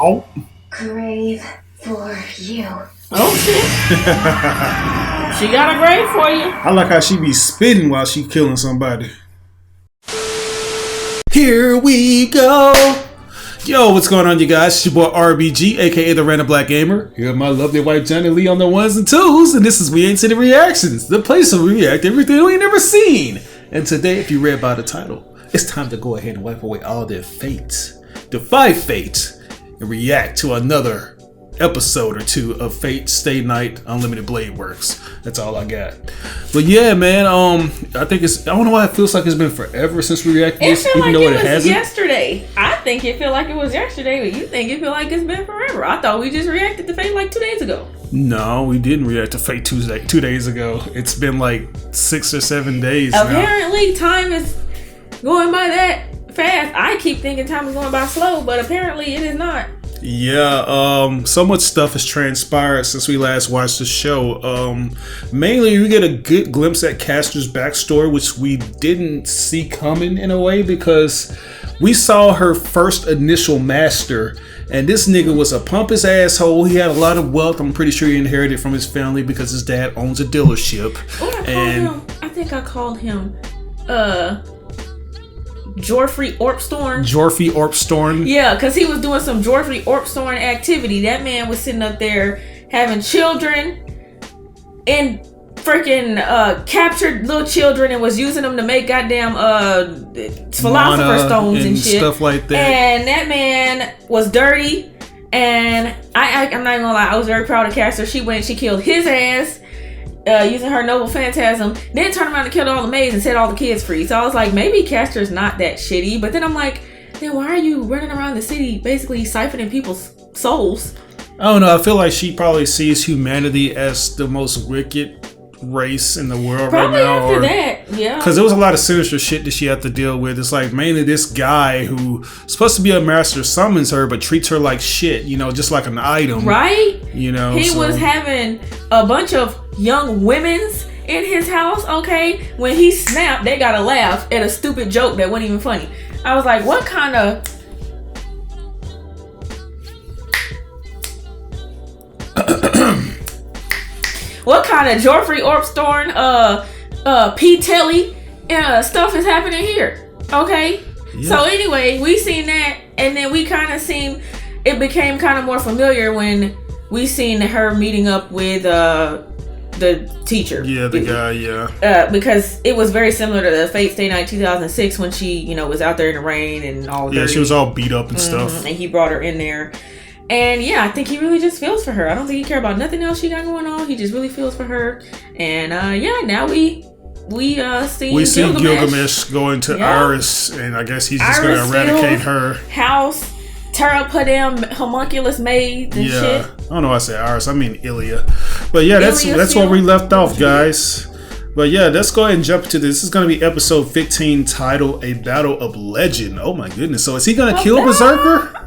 Oh. Grave for you. Oh shit. She got a grave for you. I like how she be spitting while she killing somebody. Here we go. Yo, what's going on, you guys? It's your boy RBG, aka the Random Black Gamer. Here with my lovely wife Johnny Lee on the ones and twos, and this is We Ain't Seen the Reactions, the place where we react to everything we ain't never seen. And today, if you read by the title, it's time to go ahead and wipe away all their fates, defy fate, and react to another episode or two of Fate Stay Night Unlimited Blade Works. That's all I got. But yeah, man, I think I don't know why it feels like it's been forever since we reacted to this, even though it hasn't. Yesterday. I think it feel like it was yesterday, but you think it feel like it's been forever. I thought we just reacted to Fate like 2 days ago. No, we didn't react to Fate 2 days ago. It's been like 6 or 7 days Apparently, now. Time is going by that fast. I keep thinking time is going by slow, but apparently it is not. Yeah, so much stuff has transpired since we last watched the show. Mainly we get a good glimpse at Castor's backstory, which we didn't see coming in a way, because we saw her first initial master, and this nigga was a pompous asshole. He had a lot of wealth. I'm pretty sure he inherited from his family because his dad owns a dealership. I think I called him Joffrey Orpstorn. Yeah, because he was doing some Joffrey Orpstorn activity. That man was sitting up there having children and freaking captured little children and was using them to make goddamn philosopher stones and shit. Stuff like that. And that man was dirty. And I'm not gonna lie, I was very proud of Castor. She killed his ass. Using her noble phantasm, then turned around and killed all the maids and set all the kids free. So I was like, maybe Castor's not that shitty. But then I'm like, then why are you running around the city basically siphoning people's souls? I don't know. I feel like she probably sees humanity as the most wicked race in the world probably right now. After that, yeah. Because there was a lot of sinister shit that she had to deal with. It's like mainly this guy who's supposed to be a master summons her, but treats her like shit, just like an item. Right? He was having a bunch of young women's in his house, okay? When he snapped, they got to laugh at a stupid joke that wasn't even funny. I was like, what kind of... What kind of Joffrey Orpstorn, P. Telly stuff is happening here? Okay? Yeah. So anyway, we seen that, and then we kind of seen, it became kind of more familiar when we seen her meeting up with the teacher. Yeah, the guy, yeah. Because it was very similar to the Fate Stay Night 2006 when she, was out there in the rain and all that. Yeah, she was all beat up and stuff. And he brought her in there. And yeah, I think he really just feels for her. I don't think he cares about nothing else she got going on. He just really feels for her. And now we see Gilgamesh going to Iris, and I guess he's just going to eradicate her house, tear up her damn homunculus maids and shit. I don't know why I say Iris, I mean Ilya. But yeah, that's where we left off, guys. But yeah, let's go ahead and jump into this. This is going to be episode 15, titled A Battle of Legend. Oh my goodness. So is he going to kill Berserker?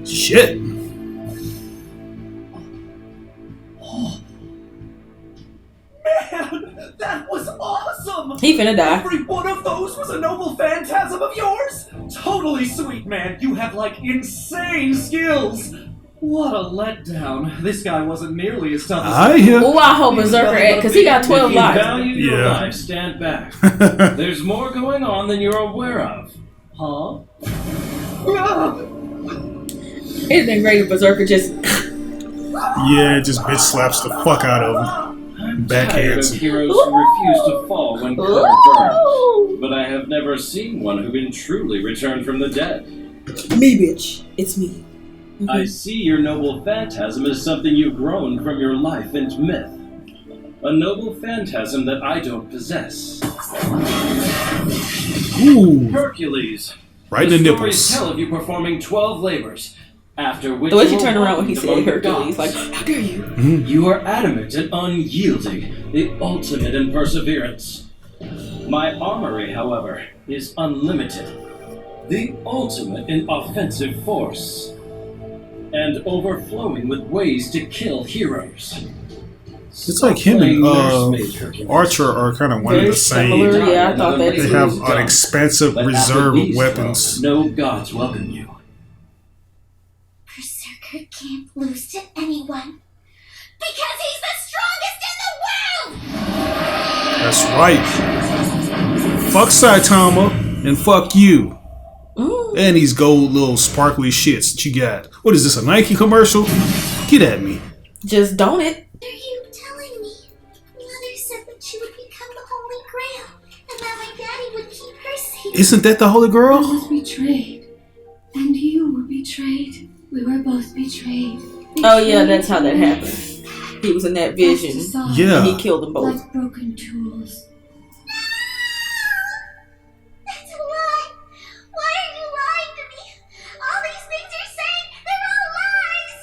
Shit. Man, that was awesome! He finna die. Every one of those was a noble phantasm of yours? Totally sweet, man. You have, insane skills. What a letdown. This guy wasn't nearly as tough as I hope Berserker, because he got 12 lives. If you value your life, stand back. There's more going on than you're aware of. Huh? It'd been great if Berserker just... just bitch slaps the fuck out of him. Backhands. Heroes who refuse to fall when burned, but I have never seen one who can truly return from the dead. Me, bitch. It's me. Mm-hmm. I see your noble phantasm as something you've grown from your life and myth. A noble phantasm that I don't possess. Ooh. Hercules. Right in the nipples. Stories tell of you performing 12 labors. After which the way she turned around when he said Hercules, like, how dare you? Mm-hmm. You are adamant and unyielding, the ultimate in perseverance. My armory, however, is unlimited, the ultimate in offensive force, and overflowing with ways to kill heroes. It's like him and Archer are kind of one Very of the same. similar. Yeah, I thought that They too. have an expansive reserve of weapons. No gods welcome you. Berserker can't lose to anyone. Because he's the strongest in the world! That's right. Fuck Saitama and fuck you. And these gold little sparkly shits that you got. What is this, a Nike commercial? Get at me. Just don't it. Are you telling me? Mother said that she would become the Holy Grail, and that my daddy would keep her safe. Isn't that the Holy I Girl? was betrayed. And you were betrayed. We were both betrayed. Oh yeah, that's how that happened. He was in that vision. Yeah. And he killed them both. Like broken tools. That's a lie. Why are you lying to me? All these things you're saying, they're all lies.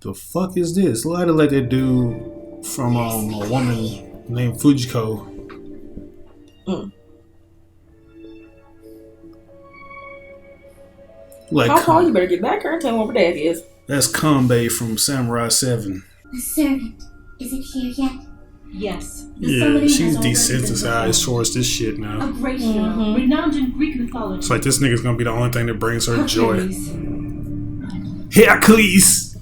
The fuck is this? Lie to let that dude from a woman named Fujiko. Like Paul, you better get back here and tell me what that is. that's Kanbei from Samurai 7. The servant, is it here yet? Yes. Yeah, she's desensitized towards this shit A now. great hero, renowned in Greek mythology. It's like this nigga's gonna be the only thing that brings her joy. Hercules. Hercules!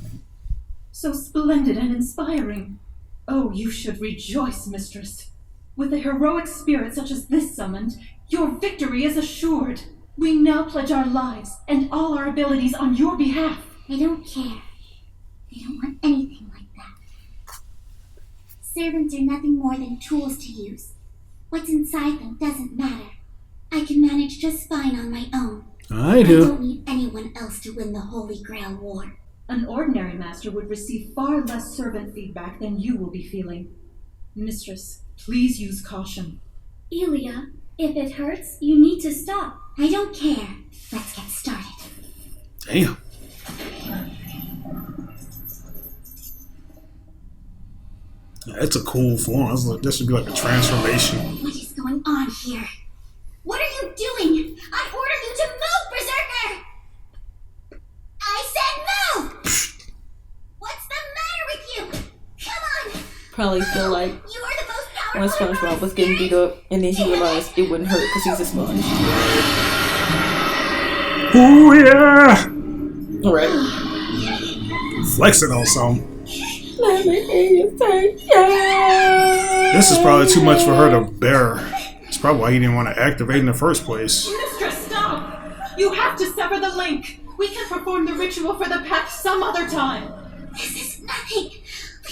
So splendid and inspiring. Oh, you should rejoice, mistress. With a heroic spirit such as this summoned, your victory is assured. We now pledge our lives and all our abilities on your behalf. I don't care. I don't want anything like that. Servants are nothing more than tools to use. What's inside them doesn't matter. I can manage just fine on my own. I I do. don't need anyone else to win the Holy Grail War. An ordinary master would receive far less servant feedback than you will be feeling. Mistress, please use caution. Ilya, if it hurts, you need to stop. I don't care. Let's get started. Damn. That's a cool form. That should be like a transformation. What is going on here? What are you doing? I order you to move, Berserker! I said move! What's the matter with you? Come on! Probably feel like You are the most when powerful SpongeBob was getting beat up and then he realized it wouldn't hurt because he's a sponge. Ooh yeah! Alright. Flexing on something. Let me hear you say yeah. This is probably too much for her to bear. It's probably why he didn't want to activate in the first place. Mistress, stop! You have to sever the link. We can perform the ritual for the pact some other time. This is nothing.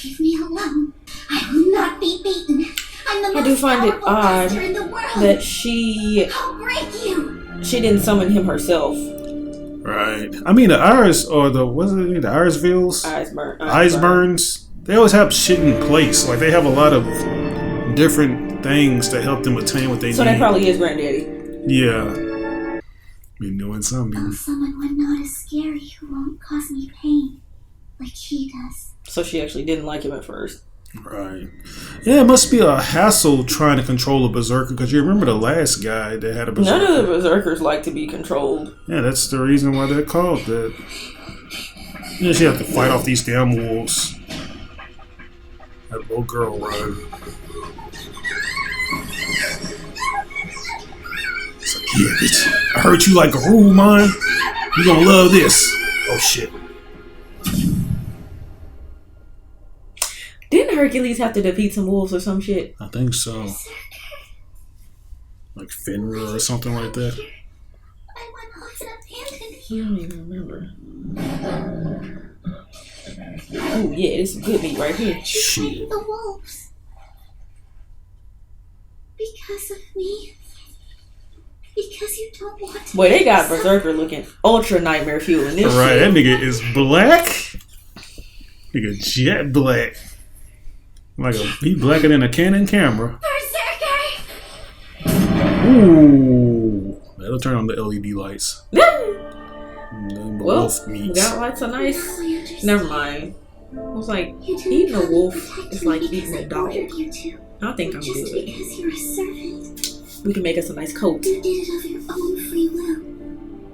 Leave me alone. I will not be beaten. I'm the I most do find it powerful odd monster in the world. that she I'll break you. didn't summon him herself. Right. I mean, the Iris, or the, what's it, the Irisvilles? Iceburns. They always have shit in place. Like, they have a lot of different things to help them attain what they So need. that probably is Granddaddy. Yeah. Been doing something. Oh, someone when not as scary who won't cause me pain. Like he does. So she actually didn't like him at first. Right. Yeah, it must be a hassle trying to control a berserker, because you remember the last guy that had a berserker. None of the berserkers like to be controlled. Yeah, that's the reason why they're called that. Yeah, she have to fight off these damn wolves. That little girl run. It's like, yeah, bitch. I heard you like a rule, man. You gonna love this. Oh shit. Didn't Hercules have to defeat some wolves or some shit? I think so. Like Fenrir or something like that. I went off and abandoned you. You don't even remember. Oh yeah, this is good meat right here. You Shit. fight the wolves. Because of me. Because you don't want to. Boy, they got Berserker looking ultra nightmare fuel in this Right, that shit. nigga is black. Nigga jet black. Like he blacker than a Canon camera. Berserker! Ooh, that'll turn on the LED lights. Nothing but Well, wolf meat. that lights are nice. Now I understand. Never mind. I was like, You didn't eating a come wolf to protect is me like because eating a I dog. ordered you to. I think I'm Just good. because you're a servant. We can make us a nice coat. You did it of your own free will.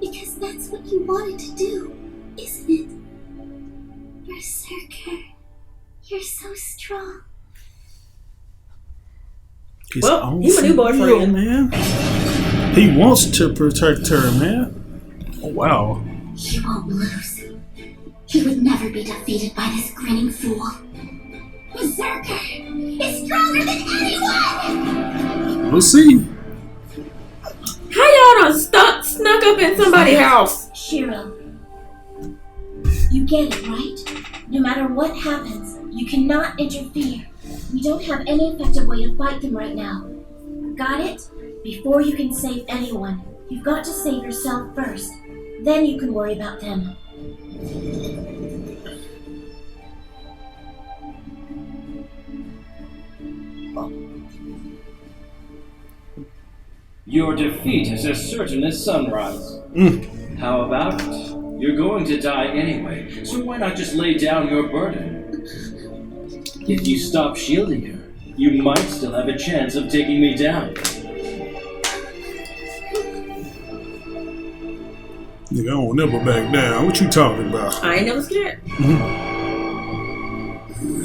Because that's what you wanted to do, isn't it? Berserker. You're so strong. His Well, own he's my new free will, boyfriend. man. He wants to protect her, man. Oh, wow. He won't lose. He would never be defeated by this grinning fool. Berserker is stronger than anyone! We'll see. How y'all done snuck up in somebody's house? Shirou, you get it, right? No matter what happens, you cannot interfere. We don't have any effective way to fight them right now. Got it? Before you can save anyone, you've got to save yourself first. Then you can worry about them. Your defeat is as certain as sunrise. How about it? You're going to die anyway, so why not just lay down your burden? If you stop shielding her, you might still have a chance of taking me down. Nigga, I won't never back down. What you talking about? I ain't never scared.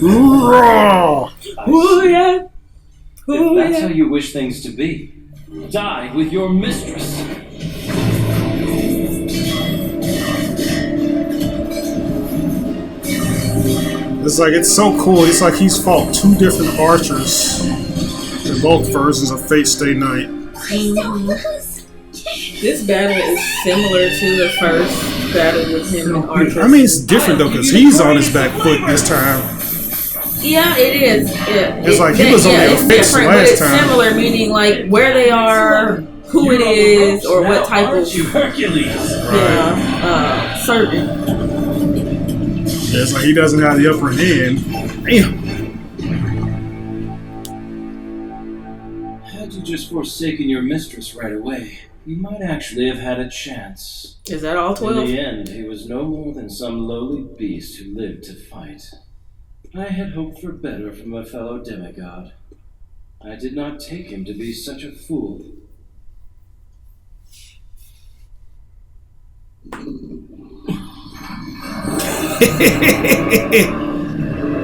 Raw! Oh yeah. If that's how you wish things to be, die with your mistress. It's like, it's so cool. It's like he's fought two different archers in both versions of Fate Stay Night. Please don't lose. This battle is similar to the first battle with him and Archer. I mean, it's different though, because he's on his back foot this time. Yeah, it is. Yeah, It's like he was only a fix different, last but it's time. similar, meaning like where they are, who it is, or what type of Aren't you Hercules? servant. Yeah, it's like he doesn't have the upper hand. Damn. Had you just forsaken your mistress right away, you might actually have had a chance. Is that all In 12? the end, he was no more than some lowly beast who lived to fight. I had hoped for better from a fellow demigod. I did not take him to be such a fool.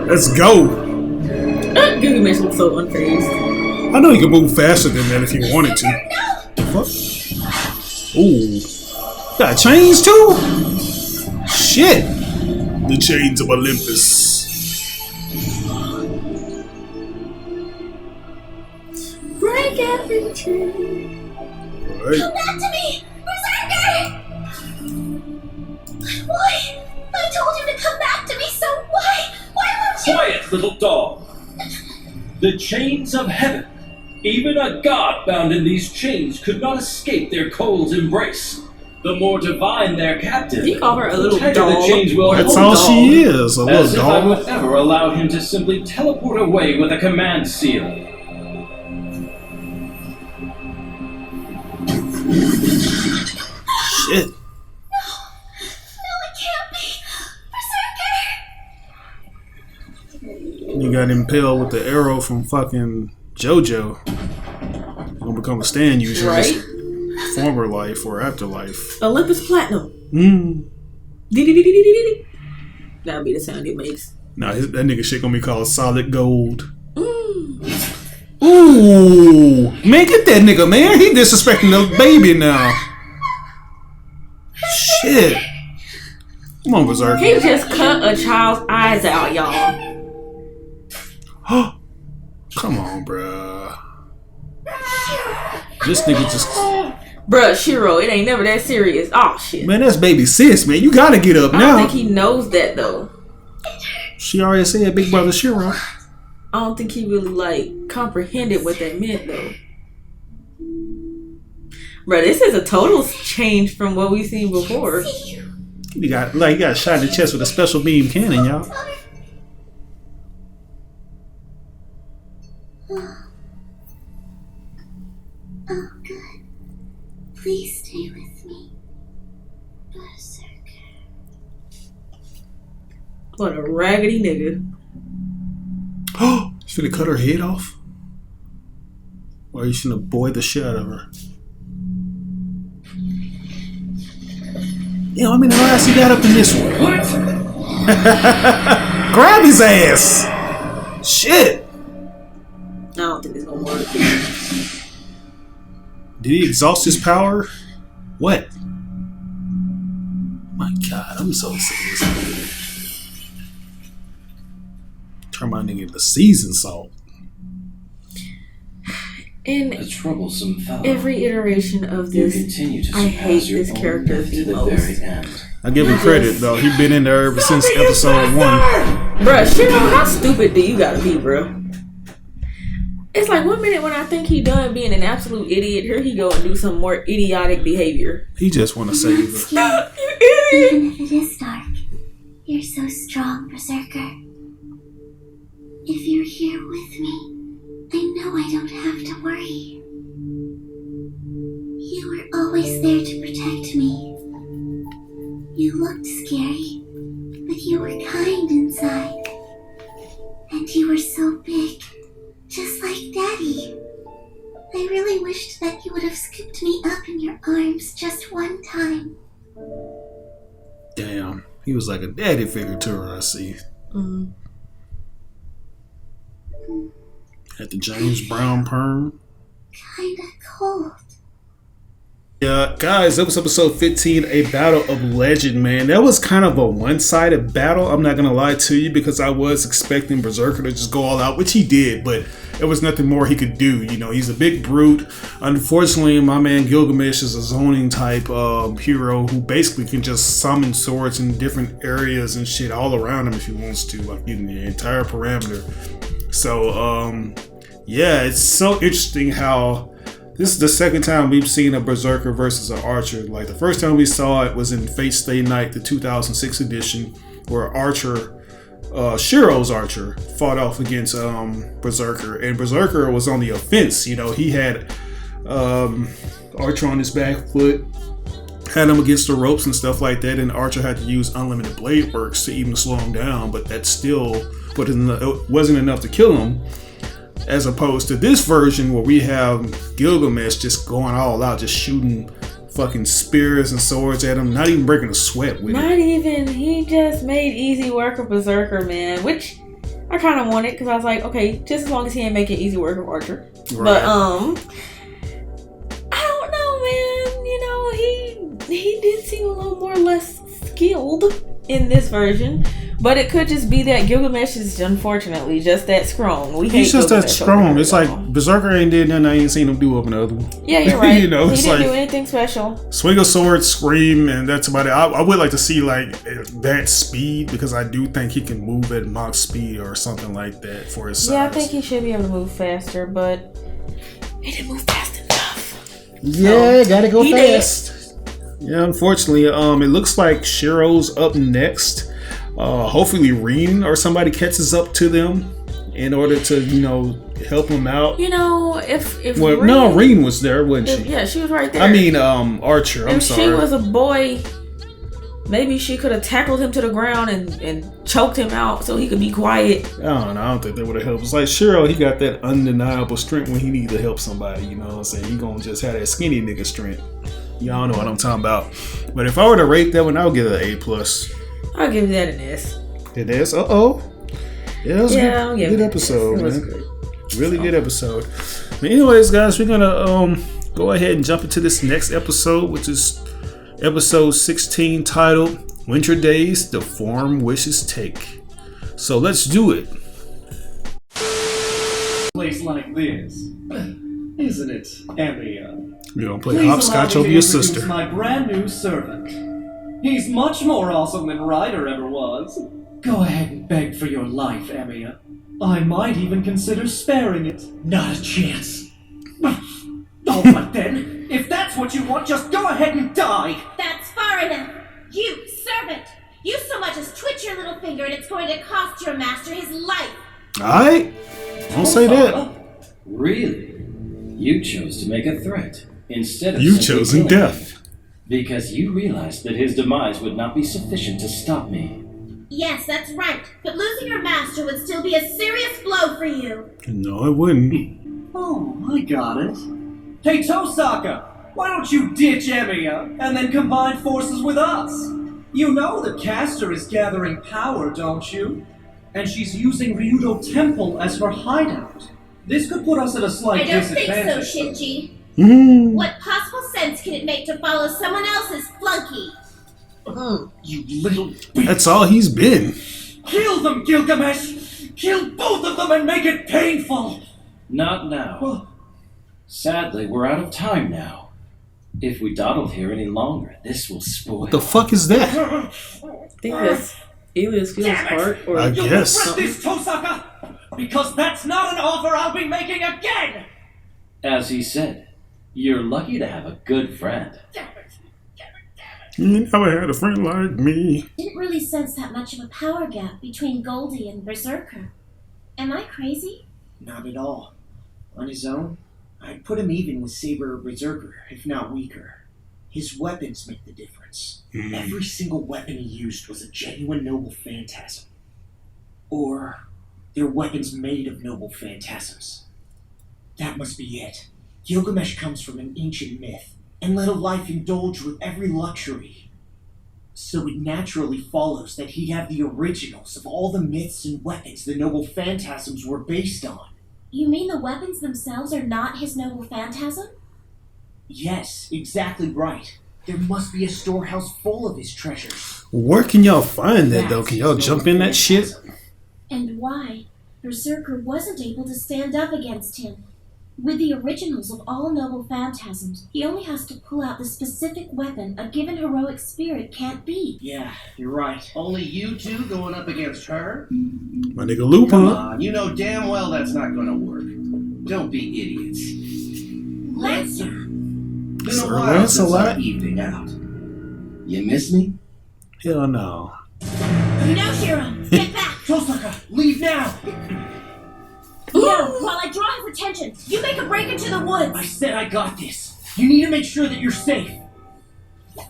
Let's go. Google Mesh looks so unfazed. I know you can move faster than that if you wanted to. Fuck. Ooh. Got chains too? Shit. The chains of Olympus. Break every tree. Right. Come back to me! Berserker! Why? I told you to come back to me, so why? Why won't you? Quiet, little dog! The chains of heaven! Even a god bound in these chains could not escape their cold embrace. The more divine their captive, You call her a little the tighter dog. the chains will That's hold. all she is, a As little if I dog. would ever allow him to simply teleport away with a command seal. Shit. No, it can't be! Berserker! You got impaled with the arrow from fucking JoJo. You're gonna become a stand user in Right? his former life or afterlife. Olympus Platinum. That would be the sound it makes. Nah, that nigga shit gonna be called solid gold. Ooh, man, get that nigga, man. He disrespecting the baby now. Shit. Come on, Berserk. He just cut a child's eyes out, y'all. Come on, bruh. This nigga just... Bruh, Shirou, it ain't never that serious. Oh, shit. Man, that's baby sis, man. You gotta get up I now. don't think he knows that, though. She already said big brother Shirou. I don't think he really, like, comprehended what that meant, though. Bruh, this is a total change from what we've seen before. He got shot in the chest with a special beam cannon, y'all. Oh, good. Please stay with me. Berserker. What a raggedy nigga. He's finna cut her head off? Or he's finna boy the shit out of her? Yeah, I mean, the last he got up in this one. What? Grab his ass! Shit! I don't think it's gonna work. Did he exhaust his power? What? My God, I'm so sick of this nigga. Turn my nigga into seasoned salt. In A troublesome fellow. every iteration of You this, continue to I hate surpass your this own character myth to the the most. very end. I give him credit though. He been in there ever since episode 1. Bruh, Shirou, how stupid do you gotta be, bro? It's like 1 minute when I think he done being an absolute idiot, here he go and do some more idiotic behavior. He just want to save her. You idiot! Even if it is dark, you're so strong, Berserker. If you're here with me, I know I don't have to worry. You were always there to protect me. You looked scary, but you were kind inside. And you were so big, just like Daddy. I really wished that you would have scooped me up in your arms just one time. Damn, he was like a daddy figure to her. I see. Mm. Had the James Brown perm. Kinda cold. Yeah, guys, that was episode 15, A Battle of Legend, man. That was kind of a one-sided battle, I'm not going to lie to you, because I was expecting Berserker to just go all out, which he did, but there was nothing more he could do. You know, he's a big brute. Unfortunately, my man Gilgamesh is a zoning type hero who basically can just summon swords in different areas and shit all around him if he wants to, like in the entire parameter. So, yeah, it's so interesting how this is the second time we've seen a Berserker versus an Archer. Like, the first time we saw it was in Fate Stay Night, the 2006 edition, where Archer, Shirou's Archer, fought off against Berserker. And Berserker was on the offense. You know, he had Archer on his back foot, had him against the ropes and stuff like that, and Archer had to use unlimited blade works to even slow him down, but that still wasn't enough to kill him. As opposed to this version where we have Gilgamesh just going all out, just shooting fucking spears and swords at him, not even breaking a sweat with it. Not even, he just made easy work of Berserker, man, which I kind of wanted, because I was like, okay, just as long as he ain't making easy work of Archer. Right. But, I don't know, man, you know, he did seem a little more or less skilled in this version. But it could just be that Gilgamesh is unfortunately just that strong. He's just that strong. It's like Berserker ain't did nothing I ain't seen him do up in the other one. Yeah, you're right. You know, he it's didn't like do anything special. Swing a sword, scream, and that's about it. I would like to see like that speed, because I do think he can move at Mach speed or something like that for his size. Yeah, I think he should be able to move faster, but he didn't move fast enough. Yeah, So, gotta go he fast. Yeah, unfortunately, it looks like Shirou's up next. Hopefully Rin or somebody catches up to them in order to, you know, help him out. You know, if Rin was there, wasn't she? Yeah, she was right there. I mean, Archer. I'm sorry. If she was a boy, maybe she could have tackled him to the ground and choked him out so he could be quiet. I don't know. I don't think that would have helped. It's like Shirou, he got that undeniable strength when he needs to help somebody. You know what I'm saying? He gonna just have that skinny nigga strength. Y'all know what I'm talking about. But if I were to rate that one, I would give it an A+. I'll give that an S. It is? Uh-oh. Yeah, it was Yeah, a good episode, it was man. good. Really good episode. But anyways, guys, we're gonna go ahead and jump into this next episode, which is episode 16, titled Winter Days, The Form Wishes Take. So let's do it. Place like this, isn't it, Emiya? You're gonna play Please hopscotch allow over me your to introduce sister. my brand new servant. He's much more awesome than Ryder ever was. Go ahead and beg for your life, Emiya. I might even consider sparing it. Not a chance. Alright then, if that's what you want, just go ahead and die. That's far enough. You, servant! You so much as twitch your little finger and it's going to cost your master his life. Alright? Don't say that. Really? You chose to make a threat instead of You've simply chosen killing death. me, because you realized that his demise would not be sufficient to stop me. Yes, that's right. But losing your master would still be a serious blow for you. No, it wouldn't. Oh, I got it. Hey, Tosaka! Why don't you ditch Emiya and then combine forces with us? You know that Castor is gathering power, don't you? And she's using Ryudo Temple as her hideout. This could put us at a I slight don't think so, disadvantage. Shinji. Mm. What possible sense can it make to follow someone else's flunky? You little bitch. That's all he's been. Kill them, Gilgamesh! Kill both of them and make it painful! Not now. Sadly, we're out of time now. If we dawdle here any longer, this will spoil. What the fuck is that? I think that's Elias Field's Damn it. part. Or I You guess. regret this, Tosaka! Because that's not an offer I'll be making again! As he said, you're lucky to have a good friend. Damn it! You never had a friend like me. Didn't really sense that much of a power gap between Goldie and Berserker. Am I crazy? Not at all. On his own, I'd put him even with Saber or Berserker, if not weaker. His weapons make the difference. Every single weapon he used was a genuine noble phantasm. Or they're weapons made of noble phantasms. That must be it. Gilgamesh comes from an ancient myth, and led a life indulged with every luxury. So it naturally follows that he'd have the originals of all the myths and weapons the noble phantasms were based on. You mean the weapons themselves are not his noble phantasm? Yes, exactly right. There must be a storehouse full of his treasures. Where can y'all find that though? Can y'all jump in that shit? And why Berserker wasn't able to stand up against him? With the originals of all noble phantasms, he only has to pull out the specific weapon a given heroic spirit can't beat. Yeah, you're right. Only you two going up against her? My nigga Loop, Come huh? on, you know damn well that's not gonna work. Don't be idiots. Lancer! Been a Sir while since Lancelot? our evening out. You miss me? Hell no. No, Shirou! Get back! Tosaka, leave now! No! While I draw his attention, you make a break into the I woods! said I got this. You need to make sure that you're safe.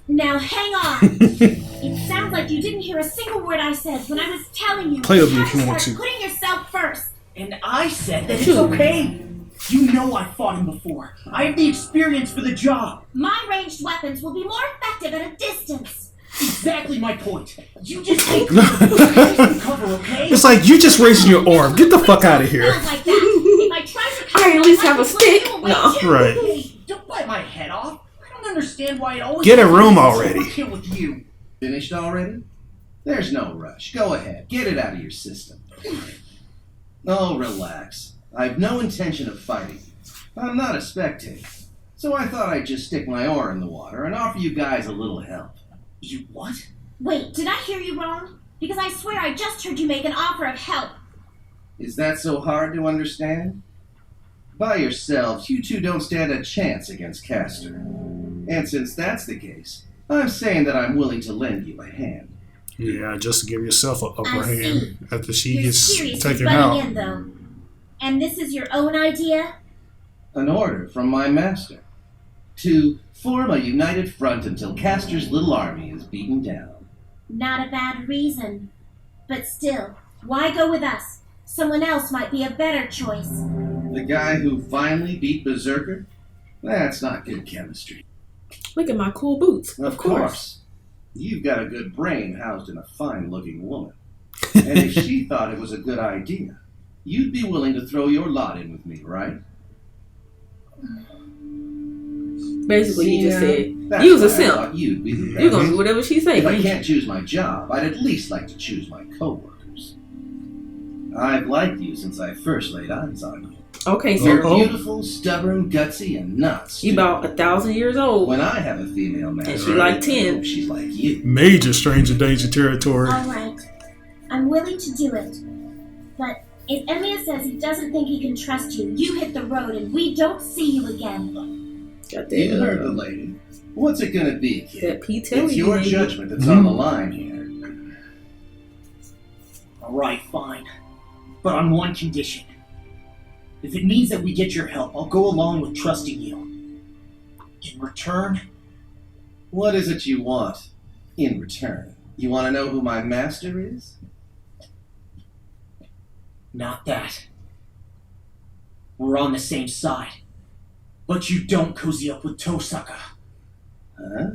Now hang on! It sounds like you didn't hear a single word I said when I was telling you Play with me how if you to want start to. putting yourself first! And I said that it's okay. You know I fought him before. I have the experience for the job. My ranged weapons will be more effective at a distance! Exactly my point. You just take some cover, okay? It's like you just raising your arm. Get the fuck out of here. Sounds like that. If I try to I at least have a stick. No. Right. Hey, don't bite my head off. I don't understand why it always Get a has to room be already. overkill with you. Finished already? There's no rush. Go ahead. Get it out of your system. Oh, relax. I've no intention of fighting. I'm not a spectator. So I thought I'd just stick my oar in the water and offer you guys a little help. You what? Wait, did I hear you wrong? Because I swear I just heard you make an offer of help. Is that so hard to understand? By yourselves, you two don't stand a chance against Castor. And since that's the case, I'm saying that I'm willing to lend you a hand. Yeah, just to give yourself an upper I see. hand after she You're gets serious with taken butting out. in, though. And this is your own idea? An order from my master. To form a united front until Castor's little army is beaten down. Not a bad reason. But still, why go with us? Someone else might be a better choice. The guy who finally beat Berserker? That's not good chemistry. Look at my cool boots. Of course. You've got a good brain housed in a fine-looking woman. And if she thought it was a good idea, you'd be willing to throw your lot in with me, right? Basically, you just See, said that's you was a why I simp. thought you'd be the You're gonna best. do whatever she say. If I ain't you? can't choose my job, I'd at least like to choose my coworkers. I've liked you since I first laid eyes on you. Okay, You're sir. beautiful, stubborn, gutsy, and not She stupid. about 1,000 years old. When I have a female man, And she like 10. she's like you. Major stranger danger territory. Alright. I'm willing to do it. But if Emiya says he doesn't think he can trust you, you hit the road and we don't see you again. Got You heard the that, lady. What's it gonna be, kid? that P. It's Telly your lady. judgment that's on the line here. Alright, fine. But on one condition. If it means that we get your help, I'll go along with trusting you. In return, What is it you want in return? You want to know who my master is? not that. We're on the same side. But you don't cozy up with Tosaka. Huh?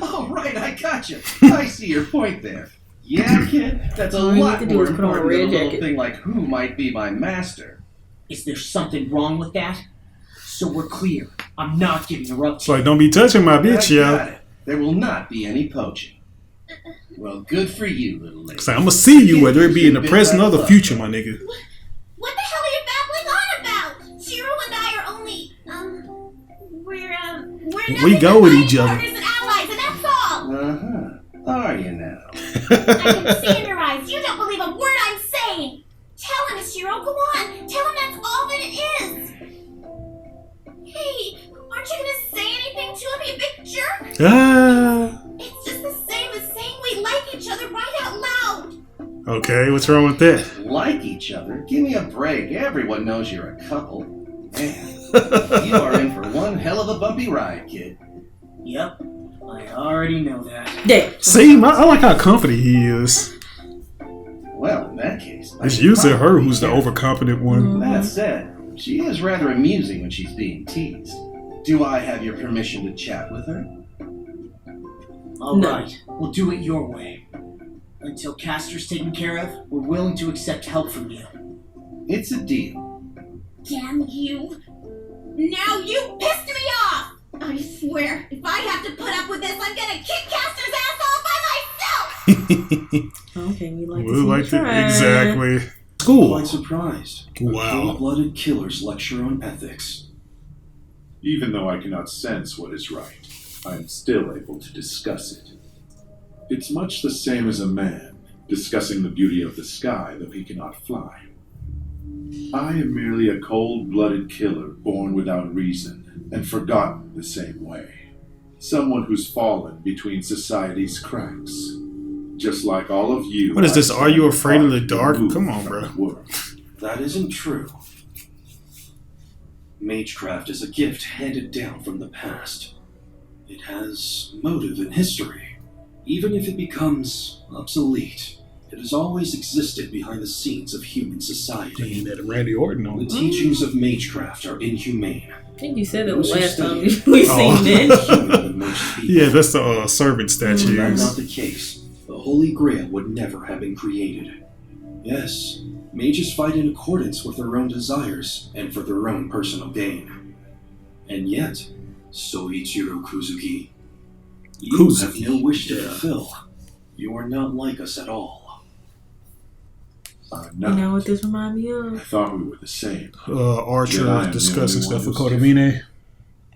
Oh, right, I gotcha. I see your point there. Yeah, kid, that's a All you lot need to do more is put on a important than red a little jacket. thing like who might be my master. Is there something wrong with that? So we're clear. I'm not giving her up It's to like, don't be touching my bitch, I yo. got it. There will not be any poaching. Well, good for you, little lady. So I'm gonna see you whether it be in the present or the future, my nigga. What the hell are you babbling on about? Shirou and I are only, we're We nothing go but with life each other. partners and allies, and that's all. Uh-huh. Are you now? I can see in your eyes. You don't believe a word I'm saying. Tell him, Shirou. Go on. Tell him that's all that it is. Hey, aren't you gonna say anything to him, you big jerk? Ah. It's just the same as saying we like each other right out loud. Okay, what's wrong with that? Like each other? Give me a break. Everyone knows you're a couple. Man, you are in for one hell of a bumpy ride, kid. Yep, I already know that. There. See, I like how confident he is. Well, in that case, I It's should usually her probably who's the be careful. overconfident one. That said, she is rather amusing when she's being teased. Do I have your permission to chat with her? All No. right, we'll do it your way. Until Castor's taken care of, we're willing to accept help from you. It's a deal. Damn you. Now you pissed me off. I swear, if I have to put up with this, I'm gonna kick Castor's ass all by myself. Okay, we like We to see like you try. it exactly. School. Quite surprised. A Wow. cold-blooded killer's lecture on ethics. Even though I cannot sense what is right, I am still able to discuss it. It's much the same as a man discussing the beauty of the sky though he cannot fly. I am merely a cold-blooded killer born without reason and forgotten the same way. Someone who's fallen between society's cracks. Just like all of you. What is this? I Are you stand afraid of the apart dark? and Come removed on, from bro. the world. That isn't true. Magecraft is a gift handed down from the past. It has motive and history. Even if it becomes obsolete, it has always existed behind the scenes of human society. Ain't that Randy Orton The on? teachings of Magecraft are inhumane. I think you said that was Those who last time study we Oh. seen it. human than most people. Yeah, that's the servant Were that statues. not the case, the Holy Grail would never have been created. Yes, mages fight in accordance with their own desires and for their own personal gain. And yet, Soichiro Kuzuki, you have no wish to fulfill. You are not like us at all. I'm You not. know what this remind me I of? thought we were the same, Archer Yeah, I am the discussing only stuff with one who's Kodamine.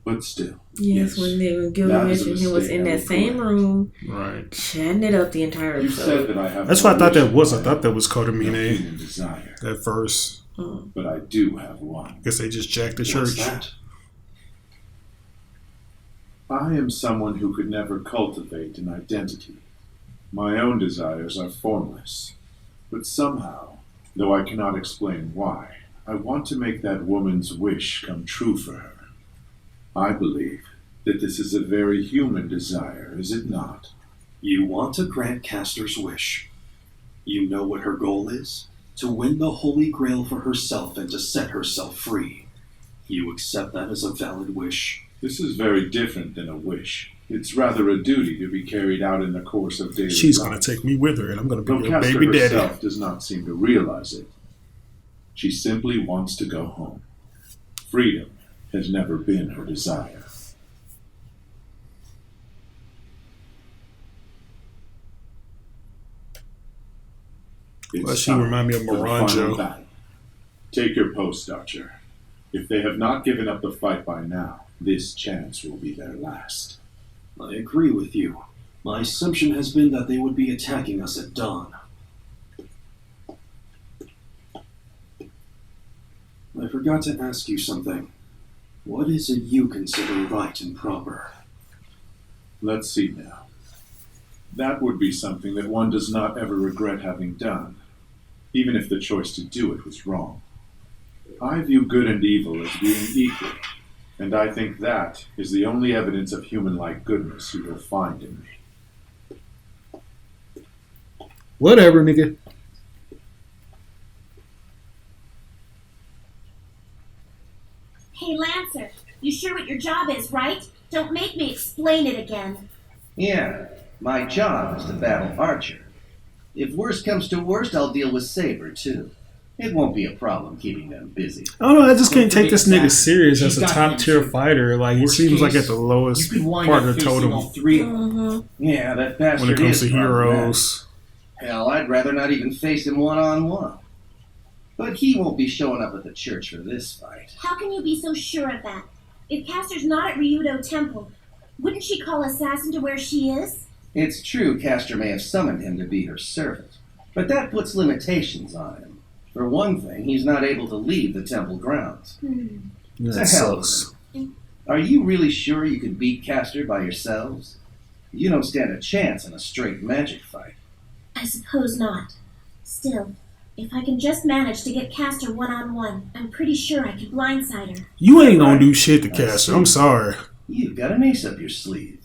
but still. Yes, when Gilda That is a mentioned he was mistake in I that will same correct. room, Right. chatting it up the entire You said episode. that I have That's no what I thought that wish was. I in thought that was life, no Kodamine human desire, at first. but I do have one. Guess they just jacked the What's church. that? I am someone who could never cultivate an identity. My own desires are formless. But somehow, though I cannot explain why, I want to make that woman's wish come true for her. I believe that this is a very human desire, is it not? You want to grant Castor's wish. You know what her goal is? To win the Holy Grail for herself and to set herself free. You accept that as a valid wish? This is very different than a wish. It's rather a duty to be carried out in the course of daily She's life. gonna take me with her, and I'm gonna be Though your Castor baby daddy. herself does not seem to realize it. She simply wants to go home. Freedom has never been her desire. Well, It's she time remind me of for the final Moranjo. battle. Take your post, Archer. If they have not given up the fight by now, this chance will be their last. I agree with you. My assumption has been that they would be attacking us at dawn. I forgot to ask you something. What is it you consider right and proper? Let's see now. That would be something that one does not ever regret having done, even if the choice to do it was wrong. I view good and evil as being equal, and I think that is the only evidence of human-like goodness you will find in me. Whatever, nigga. Hey, Lancer, you sure what your job is, right? Don't make me explain it again. Yeah, my job is to battle Archer. If worst comes to worst, I'll deal with Saber, too. It won't be a problem keeping them busy. I don't know. I just can't take this nigga Exactly. serious as She's a got top him tier too. fighter. Like he Worst seems like case, at the lowest You could wind part up of the facing totem all three of them. Mm-hmm. Yeah, that bastard when it comes is to problematic. heroes. Hell, I'd rather not even face him one-on-one. But he won't be showing up at the church for this fight. How can you be so sure of that? If Castor's not at Ryudo Temple, wouldn't she call Assassin to where she is? It's true Castor may have summoned him to be her servant, but that puts limitations on him. For one thing, he's not able to leave the temple grounds. That To hell sucks. with it. Are you really sure you can beat Castor by yourselves? You don't stand a chance in a straight magic fight. I suppose not. Still, if I can just manage to get Castor one-on-one, I'm pretty sure I can blindside her. You ain't gonna do shit to Castor. I'm sorry. You've got an ace up your sleeve.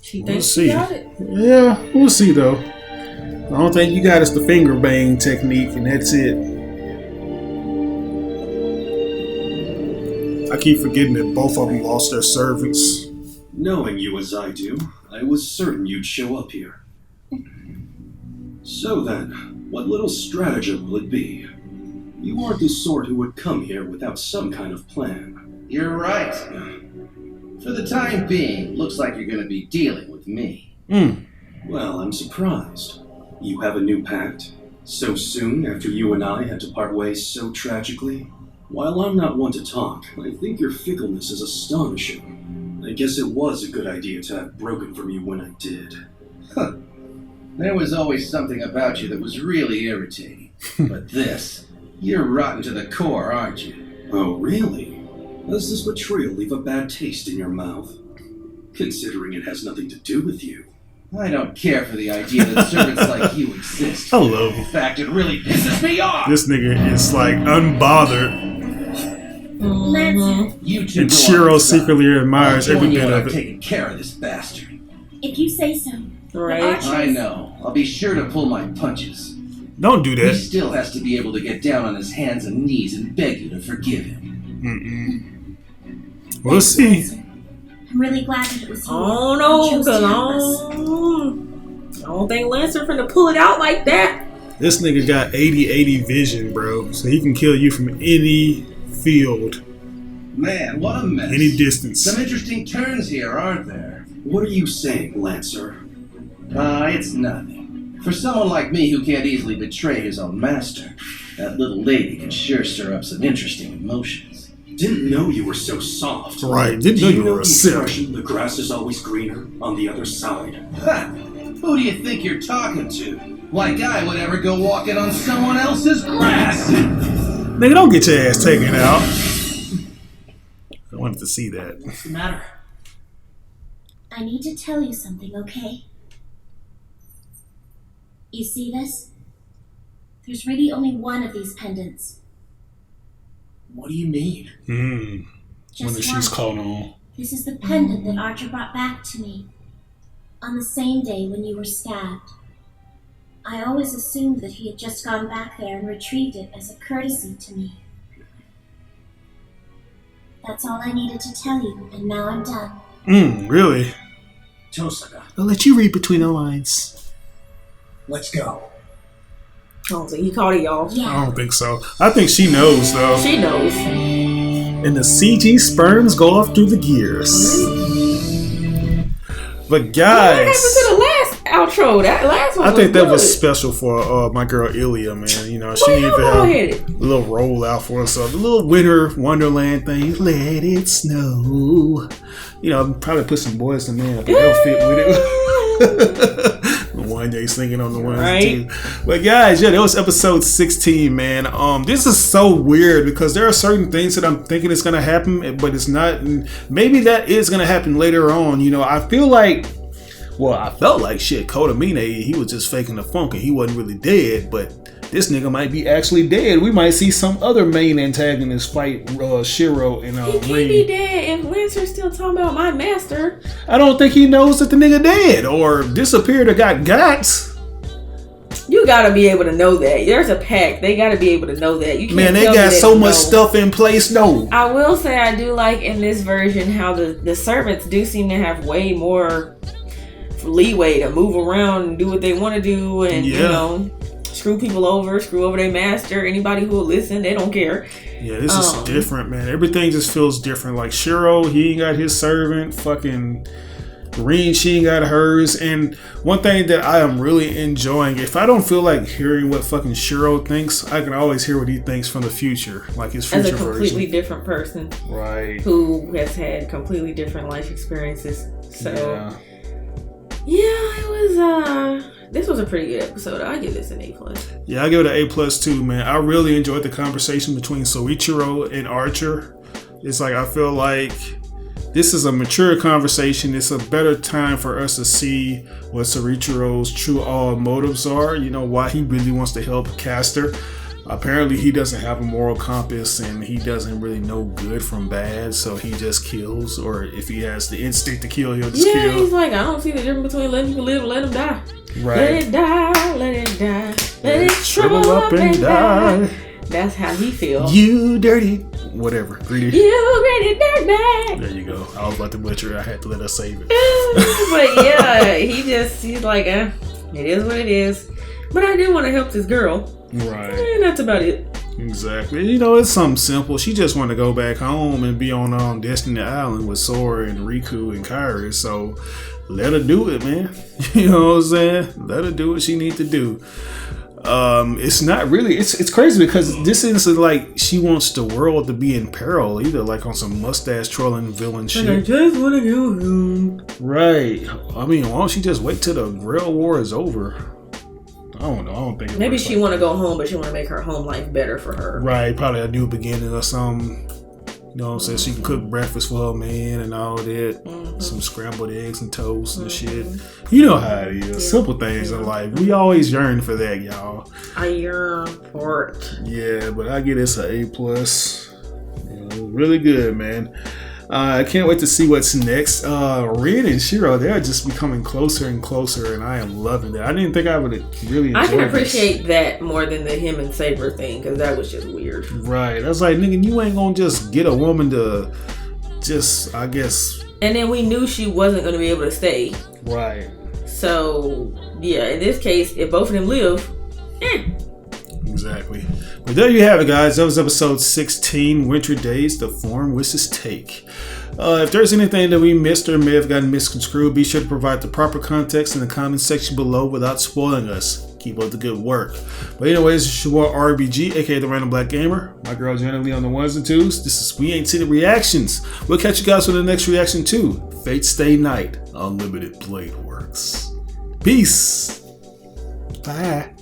She We'll thinks see. she got it. Yeah, we'll see though. The only thing you got is the finger bang technique, and that's it. I keep forgetting that both of them lost their servants. Knowing you as I do, I was certain you'd show up here. So then, what little stratagem will it be? You aren't the sort who would come here without some kind of plan. You're right. For the time being, looks like you're going to be dealing with me. Well, I'm surprised. You have a new pact? So soon after you and I had to part ways so tragically? While I'm not one to talk, I think your fickleness is astonishing. I guess it was a good idea to have broken from you when I did. There was always something about you that was really irritating. But this, you're rotten to the core, aren't you? Oh, really? Does this betrayal leave a bad taste in your mouth? Considering it has nothing to do with you. I don't care for the idea that servants like you exist. Hello. In fact, it really pisses me off! This nigga is like unbothered, Lancer, You two and go on Shirou this side. secretly admires I'll every join you bit when of I've it. taken care of this bastard. if you say so. Right. Archer I is- know. I'll be sure to pull my punches. Don't do He that. still has to be able to get down on his hands and knees and beg you to forgive him. We'll see. I'm really glad that it was you. Oh no, who chose to cause help us. I don't think Lancer finna pull it out like that. This nigga got 80-80 vision, bro. So he can kill you from any field, Man, what a mess. any distance. Some interesting turns here, aren't there? What are you saying, Lancer? It's nothing. For someone like me who can't easily betray his own master, that little lady can sure stir up some interesting emotions. Didn't know you were so soft. Right, didn't Do know you you know were a the simp. expression, the grass is always greener on the other side? Ha! Who do you think you're talking to? Like I would ever go walking on someone else's grass! Nigga, don't get your ass taken out. I wanted to see that. What's the matter? I need to tell you something, okay? You see this? There's really only one of these pendants. What do you mean? When Just she's one. called on. This is the pendant that Archer brought back to me on the same day when you were stabbed. I always assumed that he had just gone back there and retrieved it as a courtesy to me. That's all I needed to tell you, and now I'm done. Really? Tosaka, I'll let you read between the lines. let's go. I don't think he caught it, y'all. I Yeah, don't think so. I think she knows, though. She knows. And the CG sperms go off through the gears. But What happened guys, to the last outro? That last one I think that was good. special for my girl Ilya, man. You know, she Boy, needed how to have bald-headed. a little roll out for us. The little winter wonderland thing. Let it snow. You know, probably put some Boys to Men. They'll fit with it. One day singing on the ones Right. too. But guys, yeah, that was episode 16, man. This is so weird because there are certain things that I'm thinking is gonna happen, but it's not. And maybe that is gonna happen later on. You know, I feel like, well, I felt like shit. Kodamine, he was just faking the funk and he wasn't really dead, but this nigga might be actually dead. We might see some other main antagonist fight Shirou and He can't be Rin. dead if Lancer's still talking about my master. I don't think he knows that the nigga dead or disappeared or got guts. You gotta be able to know that. There's a pact. They gotta be able to know that. You can't Man, they tell me got that so you much know. stuff in place. No. I will say I do like in this version how the servants do seem to have way more leeway to move around and do what they want to do, and you know, screw people over, screw over their master. Anybody who will listen, they don't care. Yeah, this is different, man. Everything just feels different. Like Shirou, he ain't got his servant. Fucking Rin, she ain't got hers. And one thing that I am really enjoying, if I don't feel like hearing what fucking Shirou thinks, I can always hear what he thinks from the future, like his future version. As a completely different person, right? Who has had completely different life experiences. So, yeah, it was. This was a pretty good episode. I give this an A+. Yeah, I give it an A+ too, man. I really enjoyed the conversation between Shirou and Archer. It's like I feel like this is a mature conversation. It's a better time for us to see what Shirou's true all motives are. You know, why he really wants to help Caster. Apparently, he doesn't have a moral compass and he doesn't really know good from bad, so he just kills. Or if he has the instinct to kill, he'll just kill. Yeah, he's like, I don't see the difference between letting people live and let them die. Right. Let it die, let it die, let it shrivel up and die. That's how he feels. You dirty, whatever. Greedy. You dirty dirtbag. There you go. I was about to butcher it. I had to let us save it. But yeah, he's like, it is what it is. But I did want to help this girl. Right. And that's about it. Exactly. You know, it's something simple. She just wanted to go back home and be on Destiny Island with Sora and Riku and Kairi. So let her do it, man. You know what I'm saying? Let her do what she needs to do. It's not really, it's crazy because this isn't like she wants the world to be in peril either, like on some mustache trolling villain shit. And I just want to go home. Right. I mean, why don't she just wait till the Grail War is over? I don't know. I don't think maybe she want to go home, but she want to make her home life better for her. Right. Probably a new beginning or something. You know what I'm saying? She can cook breakfast for her man and all that. Some scrambled eggs and toast and shit. You know how it is. Yeah. Simple things in life. We always yearn for that, y'all. I yearn for it. Yeah, but I give this an A+. Yeah, really good, man. I can't wait to see what's next. Rin and Shirou, they're just becoming closer and closer, and I am loving it. I didn't think I would really enjoy I can appreciate that more than the him and Saber thing, because that was just weird. Right. I was like, nigga, you ain't gonna just get a woman to just, I guess. And then we knew she wasn't going to be able to stay. Right. So, yeah, in this case, if both of them live, Exactly. But there you have it, guys. That was episode 16, Winter Days, The Form Wishes Take. If there's anything that we missed or may have gotten misconstrued, be sure to provide the proper context in the comment section below without spoiling us. Keep up the good work. But anyways, it's your boy RBG, aka the Random Black Gamer. My girl Jenny on the ones and twos. This is We Ain't Seen the Reactions. We'll catch you guys for the next reaction to Fate Stay Night, Unlimited Blade Works. Peace. Bye.